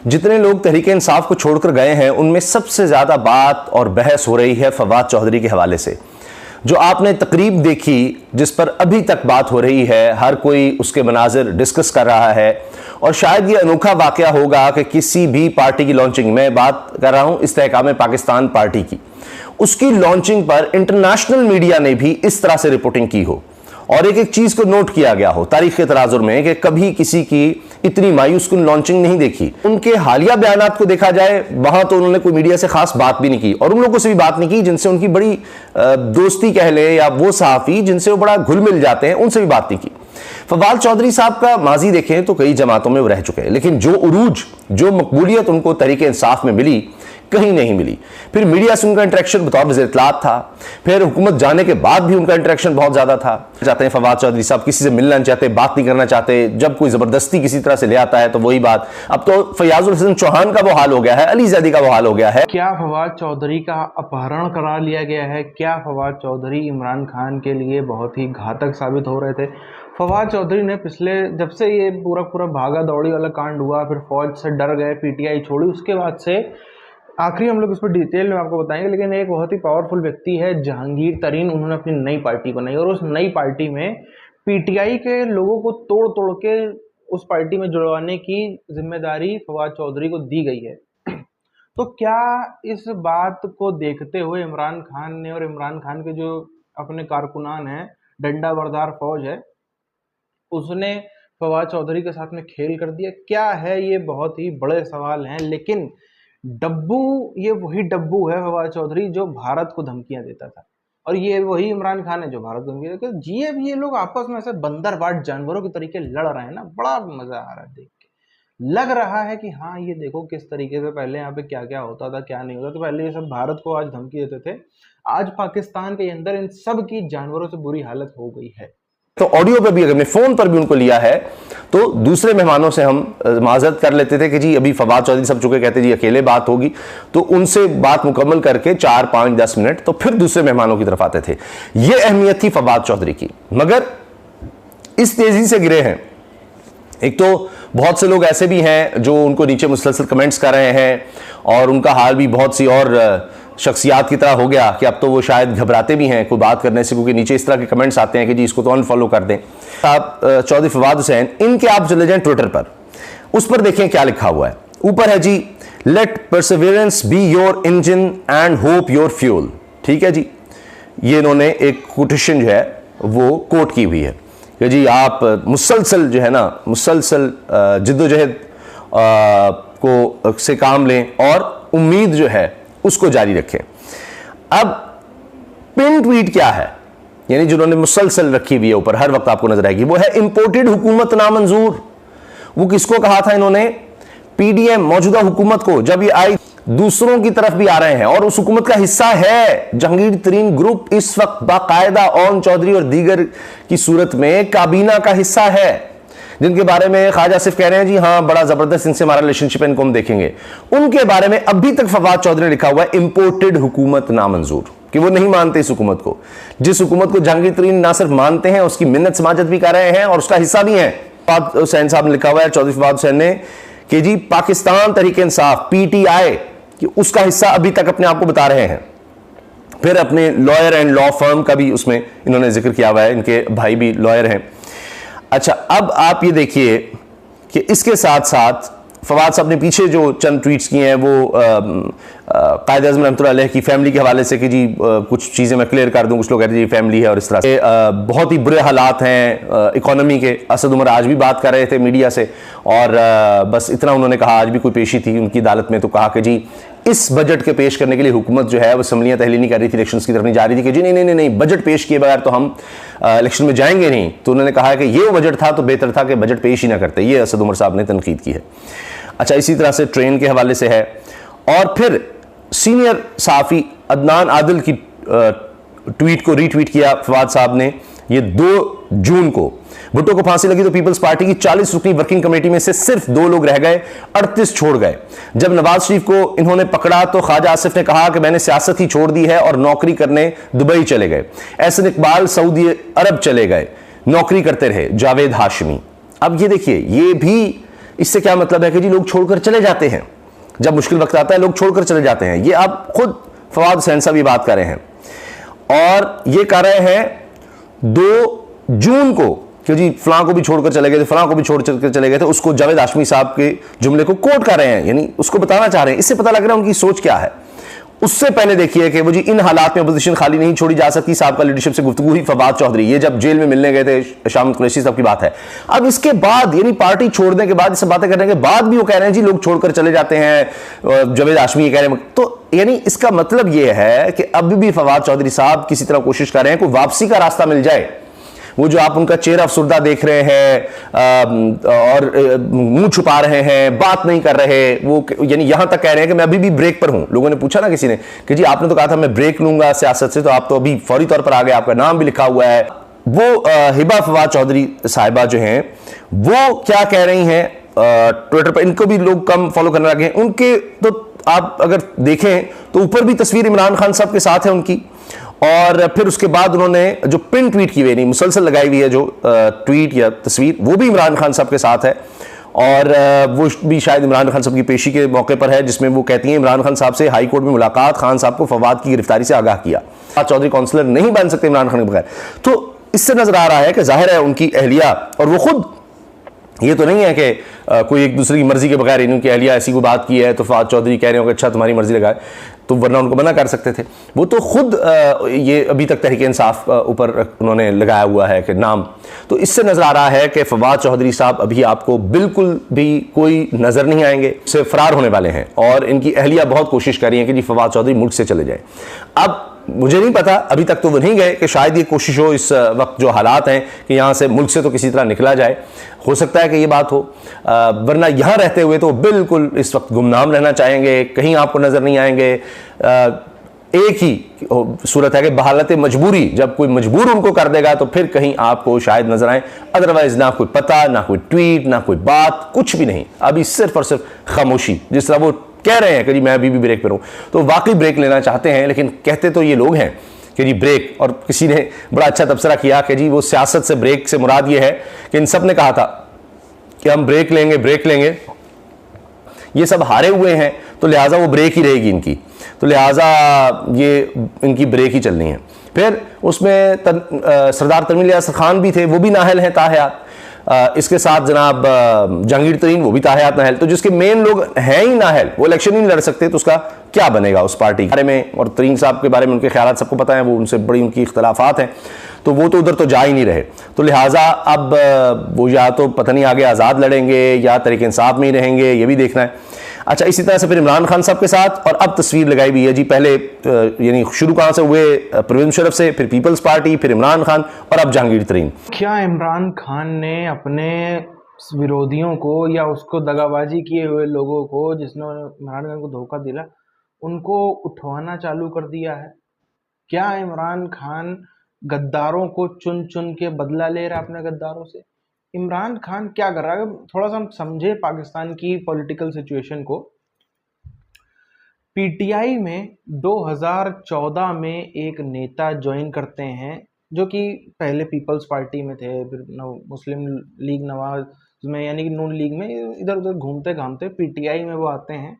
जितने लोग तहरीके इंसाफ को छोड़कर गए हैं उनमें सबसे ज्यादा बात और बहस हो रही है फवाद चौधरी के हवाले से। जो आपने तकरीब देखी जिस पर अभी तक बात हो रही है, हर कोई उसके मनाजिर डिस्कस कर रहा है, और शायद ये अनोखा वाकया होगा कि किसी भी पार्टी की लॉन्चिंग, मैं बात कर रहा हूं इस्तेहकाम पाकिस्तान पार्टी की, उसकी लॉन्चिंग पर इंटरनेशनल मीडिया ने भी इस तरह से रिपोर्टिंग की हो और एक एक चीज को नोट किया गया हो तारीख के तराजुर में कि कभी किसी की इतनी मायूस कुन लॉन्चिंग नहीं देखी। उनके हालिया बयानात को देखा जाए, वहां तो उन्होंने कोई मीडिया से खास बात भी नहीं की और उन लोगों से भी बात नहीं की जिनसे उनकी बड़ी दोस्ती कह ले, या वो सहाफी जिनसे वो बड़ा घुल मिल जाते हैं, उनसे भी बात नहीं की। फवाद चौधरी साहब का माजी देखें तो कई जमातों में वो रह चुके हैं, लेकिन जो उरूज, जो मकबूलियत उनको तहरीके इंसाफ में मिली, कहीं नहीं मिली। फिर मीडिया से उनका इंटरेक्शन बतौर वज़ीर इत्तलात था, फिर हुकूमत जाने के बाद भी उनका इंटरेक्शन बहुत ज्यादा था। चाहते हैं फवाद चौधरी साहब किसी से मिलना चाहते, बात नहीं करना चाहते, जब कोई जबरदस्ती किसी तरह से ले आता है तो वही बात। अब तो फयाजुल हसन चौहान का वो हाल हो गया है, अली ज़ैदी का वो हाल हो गया है। क्या फवाद चौधरी का अपहरण करा लिया गया है? क्या फवाद चौधरी इमरान खान के लिए बहुत ही घातक साबित हो रहे थे? फवाद चौधरी ने पिछले, जब से ये पूरा भागा दौड़ी वाला कांड हुआ, फिर फौज से डर गए, पीटीआई छोड़ी, उसके बाद से आखिरी हम लोग इस पर डिटेल में आपको बताएंगे, लेकिन एक बहुत ही पावरफुल व्यक्ति है जहांगीर तरीन, उन्होंने अपनी नई पार्टी बनाई और उस नई पार्टी में पीटीआई के लोगों को तोड़ तोड़ के उस पार्टी में जुड़वाने की जिम्मेदारी फवाद चौधरी को दी गई है। तो क्या इस बात को देखते हुए इमरान खान ने, और इमरान खान के जो अपने कारकुनान हैं, डंडा बरदार फौज है, उसने फवाद चौधरी के साथ में खेल कर दिया? क्या है, ये बहुत ही बड़े सवाल हैं। लेकिन डब्बू, ये वही डब्बू है फवाद चौधरी जो भारत को धमकियां देता था, और ये वही इमरान खान है जो भारत को धमकियां देता था। जी अब ये लोग आपस में ऐसे बंदरबाट जानवरों के तरीके लड़ रहे हैं ना, बड़ा मजा आ रहा है देख के। लग रहा है कि हाँ, ये देखो किस तरीके से पहले यहाँ पे क्या क्या होता था, क्या नहीं होता। तो पहले ये सब भारत को आज धमकी देते थे, आज पाकिस्तान के अंदर इन सब की जानवरों से बुरी हालत हो गई है। तो ऑडियो पे भी, अगर हमने फोन पर भी उनको लिया है तो दूसरे मेहमानों से हम माजरत कर लेते थे कि जी अभी फवाद चौधरी सब चुके, कहते जी अकेले बात होगी, तो उनसे बात मुकम्मल करके 4, 5, 10 मिनट तो फिर दूसरे मेहमानों की तरफ आते थे। यह अहमियत थी फवाद चौधरी की, मगर इस तेजी से गिरे हैं। एक तो बहुत से लोग ऐसे भी हैं जो उनको नीचे मुसलसल कमेंट्स कर रहे हैं, और उनका हाल भी बहुत सी और शख्सियात की तरह हो गया कि अब तो वो शायद घबराते भी हैं कोई बात करने से, क्योंकि नीचे इस तरह के कमेंट्स आते हैं कि जी इसको तो अनफॉलो कर दें। आप चौधरी फवाद हुसैन, इनके आप चले जाएं ट्विटर पर, उस पर देखें क्या लिखा हुआ है। ऊपर है जी, let perseverance be your engine and hope your fuel. ठीक है जी, ये इन्होंने एक कोटेशन जो है वो कोट की हुई है कि जी आप मुसलसल जो है ना, मुसलसल जिद्दोजहद को से काम लें और उम्मीद जो है उसको जारी रखें। अब पिन ट्वीट क्या है, यानी जिन्होंने मुसलसल रखी हुई है ऊपर, हर वक्त आपको नजर आएगी, वो है इंपोर्टेड हुकूमत नामंजूर। वो किसको कहा था इन्होंने? पीडीएम, मौजूदा हुकूमत को। जब ये आई दूसरों की तरफ भी आ रहे हैं, और उस हुकूमत का हिस्सा है जहांगीर तरीन ग्रुप, इस वक्त बाकायदा ओन चौधरी और दीगर की सूरत में काबीना का हिस्सा है, जिनके बारे में ख्वाजा आसिफ कह रहे हैं जी हाँ बड़ा जबरदस्त इनसे हमारा रिलेशनशिप है, इनको हम देखेंगे। उनके बारे में अभी तक फवाद चौधरी ने लिखा हुआ है इंपोर्टेड हुकूमत नामंजूर, कि वो नहीं मानते इस हुकूमत को। जिस हुकूमत को जहांगीर तरीन ना सिर्फ मानते हैं, उसकी मिन्नत समाजत भी कर रहे हैं और उसका हिस्सा भी हैं। फवाद हुसैन साहब ने लिखा हुआ है, चौधरी फवाद हुसैन ने, कि जी पाकिस्तान तहरीक इंसाफ पीटीआई कि उसका हिस्सा अभी तक अपने आप को बता रहे हैं। फिर अपने लॉयर एंड लॉ फर्म का भी उसमें इन्होंने जिक्र किया हुआ है, इनके भाई भी लॉयर हैं। अच्छा, अब आप ये देखिए कि इसके साथ साथ फवाद साहब ने पीछे जो चंद ट्वीट्स किए हैं वो कायद आज़म रहमतुल्लाह अलैह की फैमिली के हवाले से, कि जी कुछ चीज़ें मैं क्लियर कर दूं, कुछ लोग कहते हैं जी फैमिली है और इस तरह से बहुत ही बुरे हालात हैं इकोनॉमी के। असद उमर आज भी बात कर रहे थे मीडिया से, और बस इतना उन्होंने कहा, आज भी कोई पेशी थी उनकी अदालत में, तो कहा कि जी इस बजट के पेश करने के लिए हुकूमत जो है वो असम्बलियाँ तहलील नहीं कर रही थी, इलेक्शंस की तरफ नहीं जा रही थी, कि जी नहीं नहीं नहीं बजट पेश किए बगैर तो हम इलेक्शन में जाएंगे नहीं। तो उन्होंने कहा कि ये बजट था तो बेहतर था कि बजट पेश ही ना करते। ये असद उमर साहब ने तनकीद की है। अच्छा, इसी तरह से ट्रेन के हवाले से है, और फिर सीनियर सहाफ़ी अदनान आदिल की ट्वीट को रीट्वीट किया फवाद साहब ने। ये 2 जून को भुट्टो को फांसी लगी तो पीपल्स पार्टी की 40 रुकनी वर्किंग कमेटी में से सिर्फ 2 लोग रह गए, 38 छोड़ गए। जब नवाज शरीफ को इन्होंने पकड़ा तो ख्वाजा आसिफ ने कहा कि मैंने सियासत ही छोड़ दी है और नौकरी करने दुबई चले गए। एहसन इकबाल सऊदी अरब चले गए, नौकरी करते रहे जावेद हाशमी। अब ये देखिए, ये भी इससे क्या मतलब है कि जी लोग छोड़कर चले जाते हैं, जब मुश्किल वक्त आता है लोग छोड़कर चले जाते हैं। ये आप खुद फवाद हुसैन साहब ये बात कर रहे हैं, और ये कर रहे हैं 2 जून को कि जी फलां को भी छोड़कर चले गए थे, फलां को भी छोड़कर चले गए थे, उसको जावेद हाशमी साहब के जुमले को कोट कर रहे हैं, यानी उसको बताना चाह रहे हैं। इससे पता लग रहा है उनकी सोच क्या है। उससे पहले देखिए कि वो जी इन हालात में अपोजिशन खाली नहीं छोड़ी जा सकती, साहब का लीडरशिप से गुफ्तगू हुई फवाद चौधरी, ये जब जेल में मिलने गए थे शामिद कुरैशी साहब की बात है। अब इसके बाद यानी पार्टी छोड़ने के बाद, इस बातें करने के बाद भी वो कह रहे हैं जी लोग छोड़कर चले जाते हैं, जावेद हाशमी ये कह रहे हैं, तो यानी इसका मतलब ये है कि अभी भी फवाद चौधरी साहब किसी तरह कोशिश कर रहे हैं कोई वापसी का रास्ता मिल जाए। वो जो आप उनका चेहरा अफसुर्दा देख रहे हैं और मुंह छुपा रहे हैं, बात नहीं कर रहे, वो यानी यहां तक कह रहे हैं कि मैं अभी भी ब्रेक पर हूं। लोगों ने पूछा ना किसी ने कि जी आपने तो कहा था मैं ब्रेक लूंगा सियासत से, तो आप तो अभी फौरी तौर पर आ गए, आपका नाम भी लिखा हुआ है। वो हिबा फवाद चौधरी साहिबा जो हैं वो क्या कह रही हैं ट्विटर पर, इनको भी लोग कम फॉलो करने लगे हैं। उनके तो आप अगर देखें तो ऊपर भी तस्वीर इमरान खान साहब के साथ है उनकी, और फिर उसके बाद उन्होंने जो पिन ट्वीट की हुई नहीं मुसलसल लगाई हुई है जो ट्वीट या तस्वीर, वो भी इमरान खान साहब के साथ है, और वो भी शायद इमरान खान साहब की पेशी के मौके पर है, जिसमें वो कहती हैं इमरान खान साहब से हाई कोर्ट में मुलाकात, खान साहब को फवाद की गिरफ्तारी से आगाह किया, चौधरी काउंसलर नहीं बन सकते इमरान खान के बगैर। तो इससे नजर आ रहा है कि जाहिर है उनकी अहलिया, और वो खुद ये तो नहीं है कि कोई एक दूसरे की मर्जी के बगैर इनकी अहलिया ऐसी कोई बात की है तो फवाद चौधरी कह रहे हो कि अच्छा तुम्हारी मर्जी लगाए, तो वरना उनको मना कर सकते थे। वो तो खुद ये अभी तक तहरीक इंसाफ ऊपर उन्होंने लगाया हुआ है कि नाम, तो इससे नजर आ रहा है कि फवाद चौधरी साहब अभी आपको बिल्कुल भी कोई नजर नहीं आएंगे, से फरार होने वाले हैं, और इनकी अहलिया बहुत कोशिश कर रही है कि जी फवाद चौधरी मुल्क से चले जाए। अब मुझे नहीं पता, अभी तक तो वो नहीं गए, कि शायद ये कोशिश हो इस वक्त जो हालात हैं कि यहाँ से मुल्क से तो किसी तरह निकला जाए, हो सकता है कि ये बात हो, वरना यहाँ रहते हुए तो बिल्कुल इस वक्त गुमनाम रहना चाहेंगे, कहीं आपको नजर नहीं आएंगे। एक ही सूरत है कि बहालत मजबूरी, जब कोई मजबूर उनको कर देगा तो फिर कहीं आपको शायद नजर आए, अदरवाइज ना कोई पता, ना कोई ट्वीट, ना कोई बात, कुछ भी नहीं। अभी सिर्फ और सिर्फ खामोशी, जिस तरह वो कह रहे हैं कि जी मैं अभी भी ब्रेक पर हूं, तो वाकई ब्रेक लेना चाहते हैं, लेकिन कहते तो ये लोग हैं कि जी ब्रेक, और किसी ने बड़ा अच्छा तबसरा किया कि जी वो सियासत से ब्रेक से मुराद ये है कि इन सब ने कहा था कि हम ब्रेक लेंगे ब्रेक लेंगे, ये सब हारे हुए हैं तो लिहाजा वो ब्रेक ही रहेगी इनकी, तो लिहाजा ये इनकी ब्रेक ही चलनी है। फिर उसमें सरदार तनवीर यासर खान भी थे, वो भी नाहल हैं ताहयात, इसके साथ जनाब जहांगीर तरीन, वो भी ताहयात नाहल, तो जिसके मेन लोग हैं ही नाहल, वो इलेक्शन ही नहीं लड़ सकते, तो उसका क्या बनेगा उस पार्टी के बारे में। और तरीन साहब के बारे में उनके ख्यालात सबको पता है, वो उनसे बड़ी उनकी इख्तलाफात हैं, तो वो तो उधर तो जा ही नहीं रहे, तो लिहाजा अब वो या तो पता नहीं आगे आज़ाद लड़ेंगे या तहरीक इंसाफ में ही रहेंगे, ये भी देखना है। अच्छा, इसी तरह से फिर इमरान खान साहब के साथ, और अब तस्वीर लगाई हुई है जी, पहले यानी शुरू कहाँ से हुए, परवेज मुशर्रफ से, फिर पीपल्स पार्टी, फिर इमरान खान, और अब जहांगीर तरीन। क्या इमरान खान ने अपने विरोधियों को या उसको दगाबाजी किए हुए लोगों को, जिसने इमरान खान को धोखा दिला, उनको उठवाना चालू कर दिया है? क्या इमरान खान गद्दारों को चुन चुन के बदला ले रहा है अपने गद्दारों से? इमरान खान क्या कर रहा है? थोड़ा सा हम समझे पाकिस्तान की पॉलिटिकल सिचुएशन को। पीटीआई में 2014 में एक नेता ज्वाइन करते हैं जो कि पहले पीपल्स पार्टी में थे, फिर मुस्लिम लीग नवाज में यानी कि नून लीग में, इधर उधर घूमते घामते पीटीआई में वो आते हैं,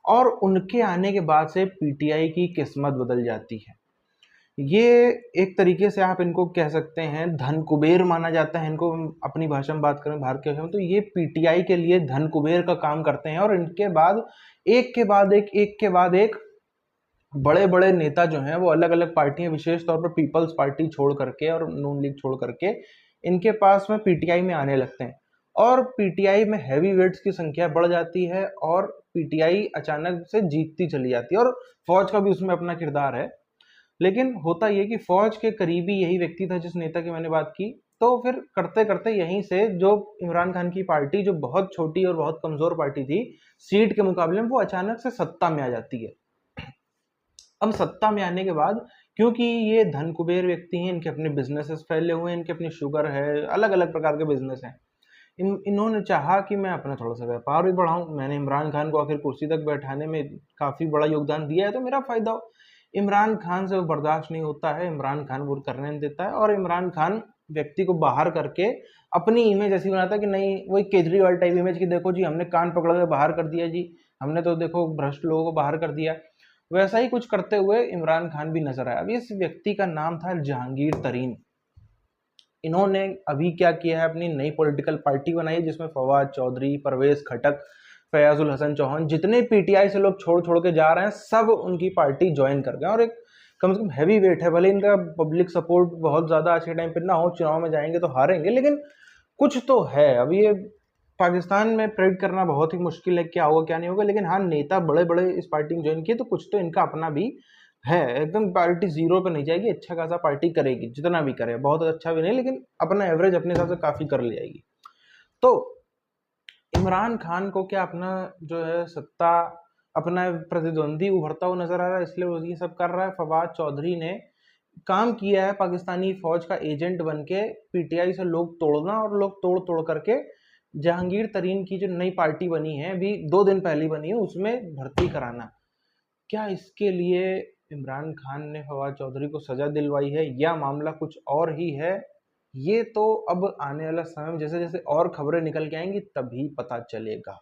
और उनके आने के बाद से पीटीआई की किस्मत बदल जाती है। ये एक तरीके से आप इनको कह सकते हैं धन कुबेर माना जाता है इनको, अपनी भाषा में बात करें भारतीय भाषा में, तो ये पीटीआई के लिए धन कुबेर का काम करते हैं। और इनके बाद एक के बाद एक बड़े बड़े नेता जो हैं वो अलग अलग पार्टियां, विशेष तौर पर पीपल्स पार्टी छोड़ करके और नून लीग छोड़ करके इनके पास में पीटीआई में आने लगते हैं, और पीटीआई में हैवी वेट्स की संख्या बढ़ जाती है, और पीटीआई अचानक से जीतती चली जाती है, और फौज का भी उसमें अपना किरदार है। लेकिन होता यह कि फौज के करीबी यही व्यक्ति था जिस नेता की मैंने बात की, तो फिर करते करते यहीं से जो इमरान खान की पार्टी, जो बहुत छोटी और बहुत कमजोर पार्टी थी सीट के मुकाबले में, वो अचानक से सत्ता में आ जाती है। अब सत्ता में आने के बाद, क्योंकि ये धन कुबेर व्यक्ति हैं, इनके अपने बिजनेसेस फैले हुए हैं, इनके अपनी शुगर है, अलग अलग प्रकार के बिजनेस हैं, इन्होंने चाहा कि मैं अपना थोड़ा सा व्यापार भी बढ़ाऊं, मैंने इमरान खान को आखिर कुर्सी तक बैठाने में काफी बड़ा योगदान दिया है, तो मेरा फायदा हो। इमरान खान से वो बर्दाश्त नहीं होता है, इमरान खान वो करने नहीं देता है, और इमरान खान व्यक्ति को बाहर करके अपनी इमेज ऐसी बनाता है कि नहीं, वही केजरीवाल टाइप इमेज की देखो जी हमने कान पकड़ के बाहर कर दिया जी, हमने तो देखो भ्रष्ट लोगों को बाहर कर दिया। वैसा ही कुछ करते हुए इमरान खान भी नजर आया। अब इस व्यक्ति का नाम था जहांगीर तरीन। इन्होंने अभी क्या किया है, अपनी नई पॉलिटिकल पार्टी बनाई जिसमें फवाद चौधरी, परवेज खटक, फयाजुल हसन चौहान, जितने पीटीआई से लोग छोड़ छोड़ के जा रहे हैं सब उनकी पार्टी ज्वाइन कर गए। और एक कम से कम हैवी वेट है, भले इनका पब्लिक सपोर्ट बहुत ज्यादा आज के टाइम पर ना हो, चुनाव में जाएंगे तो हारेंगे, लेकिन कुछ तो है। अब ये पाकिस्तान में प्रेडिक्ट करना बहुत ही मुश्किल है क्या होगा क्या नहीं होगा, लेकिन हाँ नेता बड़े बड़े इस पार्टी में ज्वाइन किए तो कुछ तो इनका अपना भी है। एकदम पार्टी जीरो पे नहीं जाएगी, अच्छा खासा पार्टी करेगी, जितना भी करे, बहुत अच्छा भी नहीं लेकिन अपना एवरेज अपने हिसाब से काफी कर ले जाएगी। तो इमरान खान को क्या अपना जो है सत्ता, अपना प्रतिद्वंदी उभरता हुआ नजर आ रहा है, इसलिए वो ये सब कर रहा है। फवाद चौधरी ने काम किया है पाकिस्तानी फौज का एजेंट बन के, पीटीआई से लोग तोड़ना और लोग तोड़ तोड़ करके जहांगीर तरीन की जो नई पार्टी बनी है, अभी 2 दिन पहले बनी है, उसमें भर्ती कराना। क्या इसके लिए इमरान खान ने फवाद चौधरी को सजा दिलवाई है या मामला कुछ और ही है? ये तो अब आने वाला समय में जैसे जैसे और खबरें निकल के आएंगी तभी पता चलेगा।